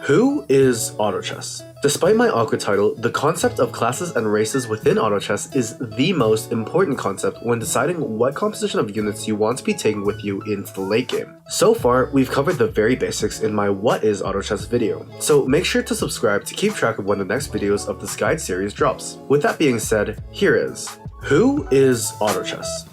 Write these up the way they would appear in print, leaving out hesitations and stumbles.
Who is auto chess? Despite my awkward title, the concept of classes and races within auto chess is the most important concept when deciding what composition of units you want to be taking with you into the late game. So far, we've covered the very basics in my What is Auto Chess video, so make sure to subscribe to keep track of when the next videos of this guide series drops. With that being said, here is Who is auto chess?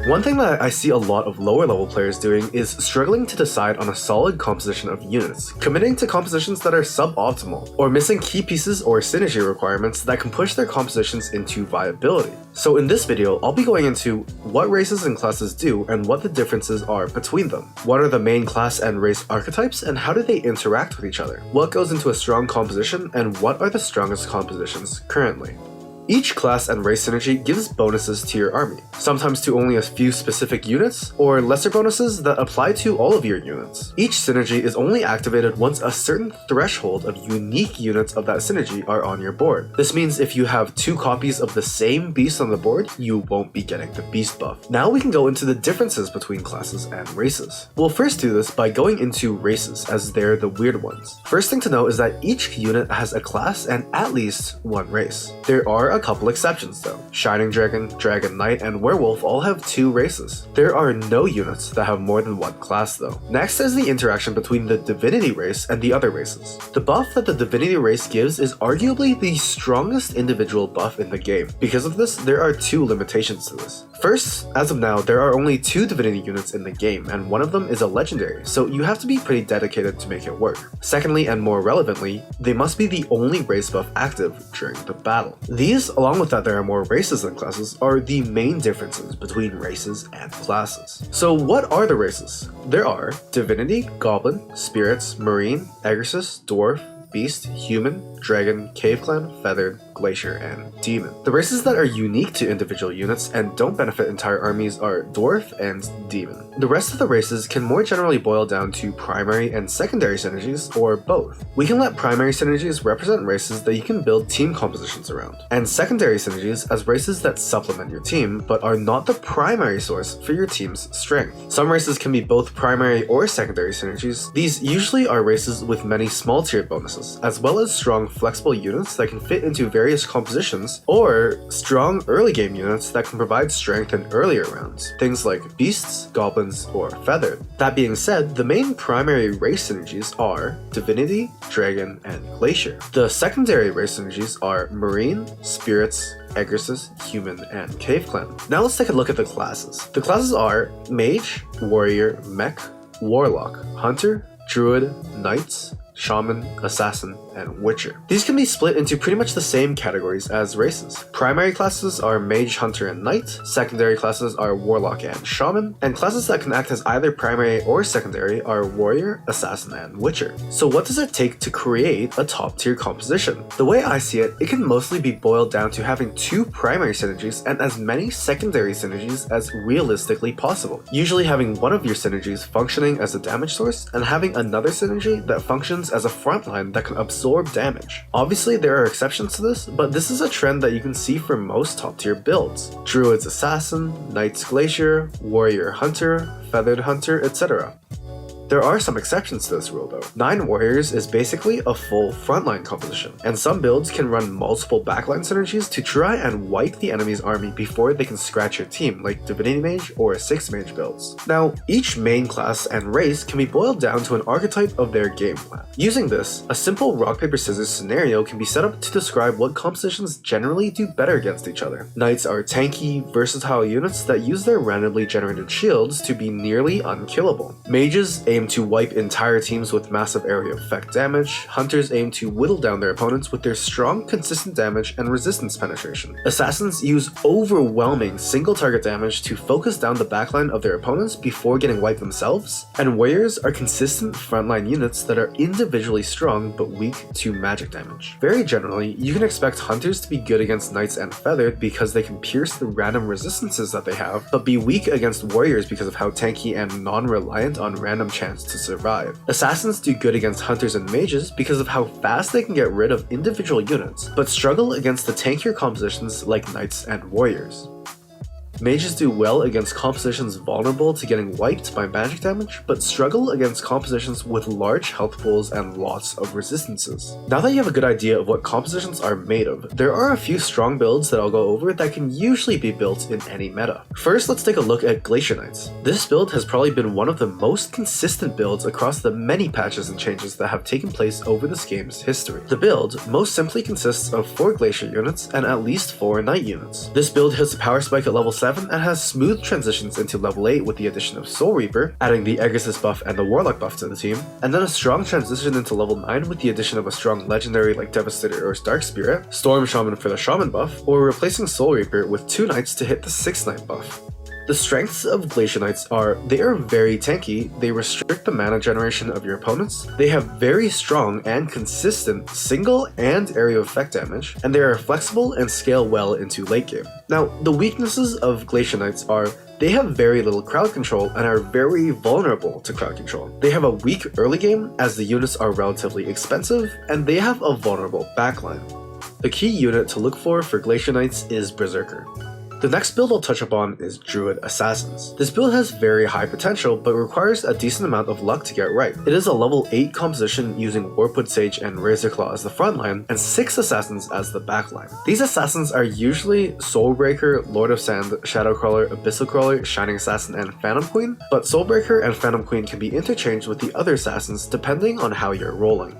One thing that I see a lot of lower level players doing is struggling to decide on a solid composition of units, committing to compositions that are suboptimal, or missing key pieces or synergy requirements that can push their compositions into viability. So in this video, I'll be going into what races and classes do and what the differences are between them. What are the main class and race archetypes and how do they interact with each other? What goes into a strong composition and what are the strongest compositions currently? Each class and race synergy gives bonuses to your army, sometimes to only a few specific units, or lesser bonuses that apply to all of your units. Each synergy is only activated once a certain threshold of unique units of that synergy are on your board. This means if you have 2 copies of the same beast on the board, you won't be getting the beast buff. Now we can go into the differences between classes and races. We'll first do this by going into races, as they're the weird ones. First thing to know is that each unit has a class and at least one race. There are a couple exceptions though. Shining Dragon, Dragon Knight, and Werewolf all have 2 races. There are no units that have more than 1 class though. Next is the interaction between the Divinity race and the other races. The buff that the Divinity race gives is arguably the strongest individual buff in the game. Because of this, there are 2 limitations to this. First, as of now, there are only 2 Divinity units in the game, and one of them is a legendary, so you have to be pretty dedicated to make it work. Secondly, and more relevantly, they must be the only race buff active during the battle. These, along with that there are more races than classes, are the main differences between races and classes. So what are the races? There are Divinity, Goblin, Spirits, Marine, Exorcist, Dwarf, Beast, Human, Dragon, Cave Clan, Feathered, Glacier, and Demon. The races that are unique to individual units and don't benefit entire armies are Dwarf and Demon. The rest of the races can more generally boil down to primary and secondary synergies, or both. We can let primary synergies represent races that you can build team compositions around, and secondary synergies as races that supplement your team, but are not the primary source for your team's strength. Some races can be both primary or secondary synergies. These usually are races with many small tiered bonuses, as well as strong flexible units that can fit into various compositions, or strong early game units that can provide strength in earlier rounds, things like Beasts, Goblins, or Feathered. That being said, the main primary race synergies are Divinity, Dragon, and Glacier. The secondary race synergies are Marine, Spirits, Exorcist, Human, and Cave Clan. Now let's take a look at the classes. The classes are Mage, Warrior, Mech, Warlock, Hunter, Druid, Knights, Shaman, Assassin, and Witcher. These can be split into pretty much the same categories as races. Primary classes are Mage, Hunter, and Knight, secondary classes are Warlock and Shaman, and classes that can act as either primary or secondary are Warrior, Assassin, and Witcher. So what does it take to create a top tier composition? The way I see it, it can mostly be boiled down to having 2 primary synergies and as many secondary synergies as realistically possible. Usually having one of your synergies functioning as a damage source and having another synergy that functions as a frontline that can absorb damage. Obviously there are exceptions to this, but this is a trend that you can see for most top tier builds. Druid's Assassin, Knight's Glacier, Warrior Hunter, Feathered Hunter, etc. There are some exceptions to this rule though. 9 Warriors is basically a full frontline composition, and some builds can run multiple backline synergies to try and wipe the enemy's army before they can scratch your team, like Divinity Mage or 6 Mage builds. Now, each main class and race can be boiled down to an archetype of their game plan. Using this, a simple rock paper scissors scenario can be set up to describe what compositions generally do better against each other. Knights are tanky, versatile units that use their randomly generated shields to be nearly unkillable. Mages aim to wipe entire teams with massive area effect damage. Hunters aim to whittle down their opponents with their strong, consistent damage and resistance penetration. Assassins use overwhelming single target damage to focus down the backline of their opponents before getting wiped themselves. And Warriors are consistent frontline units that are individually strong but weak to magic damage. Very generally, you can expect Hunters to be good against Knights and Feathered because they can pierce the random resistances that they have, but be weak against Warriors because of how tanky and non-reliant on random chance to survive. Assassins do good against Hunters and Mages because of how fast they can get rid of individual units, but struggle against the tankier compositions like Knights and Warriors. Mages do well against compositions vulnerable to getting wiped by magic damage, but struggle against compositions with large health pools and lots of resistances. Now that you have a good idea of what compositions are made of, there are a few strong builds that I'll go over that can usually be built in any meta. First, let's take a look at Glacier Knights. This build has probably been one of the most consistent builds across the many patches and changes that have taken place over this game's history. The build most simply consists of 4 Glacier units and at least 4 Knight units. This build hits a power spike at level 7 and has smooth transitions into level 8 with the addition of Soul Reaper, adding the Exorcist buff and the Warlock buff to the team, and then a strong transition into level 9 with the addition of a strong legendary like Devastator or Dark Spirit, Storm Shaman for the Shaman buff, or replacing Soul Reaper with 2 Knights to hit the 6 Knight buff. The strengths of Glacier Knights are they are very tanky, they restrict the mana generation of your opponents, they have very strong and consistent single and area effect damage, and they are flexible and scale well into late game. Now, the weaknesses of Glacier Knights are they have very little crowd control and are very vulnerable to crowd control. They have a weak early game as the units are relatively expensive, and they have a vulnerable backline. The key unit to look for Glacier Knights is Berserker. The next build I'll touch upon is Druid Assassins. This build has very high potential, but requires a decent amount of luck to get right. It is a level 8 composition using Warpwood Sage and Razorclaw as the front line, and 6 assassins as the back line. These assassins are usually Soulbreaker, Lord of Sand, Shadowcrawler, Abyssal Crawler, Shining Assassin, and Phantom Queen, but Soulbreaker and Phantom Queen can be interchanged with the other assassins depending on how you're rolling.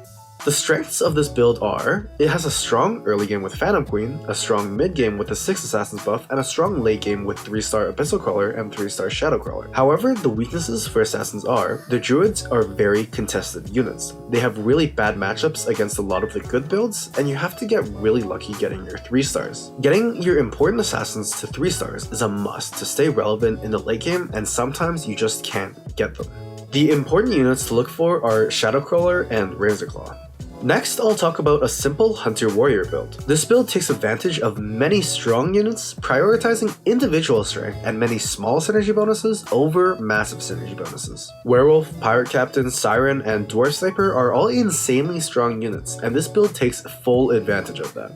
The strengths of this build are, it has a strong early game with Phantom Queen, a strong mid game with the 6 Assassins buff, and a strong late game with 3-star Abyssal Crawler and 3-star Shadowcrawler. However, the weaknesses for Assassins are, the Druids are very contested units. They have really bad matchups against a lot of the good builds, and you have to get really lucky getting your 3 stars. Getting your important Assassins to 3 stars is a must to stay relevant in the late game, and sometimes you just can't get them. The important units to look for are Shadowcrawler and Razorclaw. Next, I'll talk about a simple Hunter-Warrior build. This build takes advantage of many strong units, prioritizing individual strength and many small synergy bonuses over massive synergy bonuses. Werewolf, Pirate Captain, Siren, and Dwarf Sniper are all insanely strong units, and this build takes full advantage of that.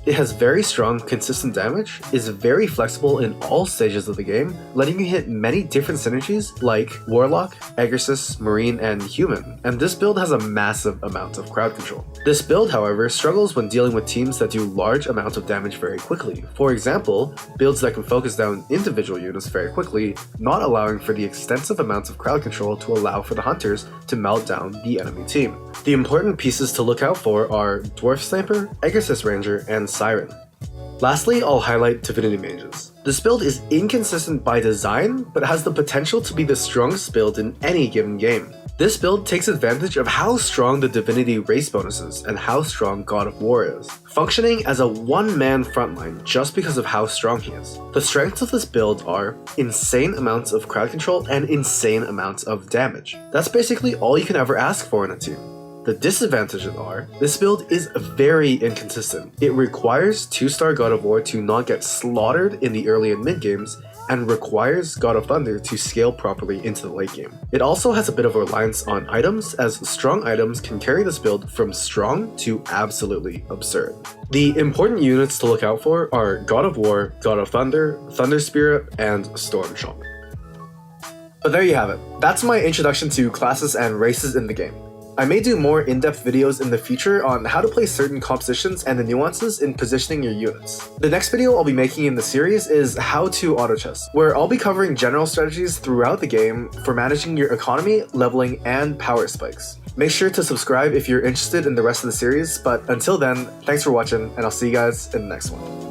It has very strong, consistent damage, is very flexible in all stages of the game, letting you hit many different synergies like Warlock, Exorcist, Marine, and Human, and this build has a massive amount of crowd control. This build, however, struggles when dealing with teams that do large amounts of damage very quickly. For example, builds that can focus down individual units very quickly, not allowing for the extensive amounts of crowd control to allow for the hunters to melt down the enemy team. The important pieces to look out for are Dwarf Sniper, Exorcist Ranger, and Siren. Lastly, I'll highlight Divinity Mages. This build is inconsistent by design, but has the potential to be the strongest build in any given game. This build takes advantage of how strong the Divinity race bonus is and how strong God of War is, functioning as a one-man frontline just because of how strong he is. The strengths of this build are insane amounts of crowd control and insane amounts of damage. That's basically all you can ever ask for in a team. The disadvantages are, this build is very inconsistent. It requires 2-star God of War to not get slaughtered in the early and mid games, and requires God of Thunder to scale properly into the late game. It also has a bit of a reliance on items, as strong items can carry this build from strong to absolutely absurd. The important units to look out for are God of War, God of Thunder, Thunder Spirit, and Storm Shaman. But there you have it. That's my introduction to classes and races in the game. I may do more in-depth videos in the future on how to play certain compositions and the nuances in positioning your units. The next video I'll be making in the series is How to Auto Chess, where I'll be covering general strategies throughout the game for managing your economy, leveling, and power spikes. Make sure to subscribe if you're interested in the rest of the series, but until then, thanks for watching, and I'll see you guys in the next one.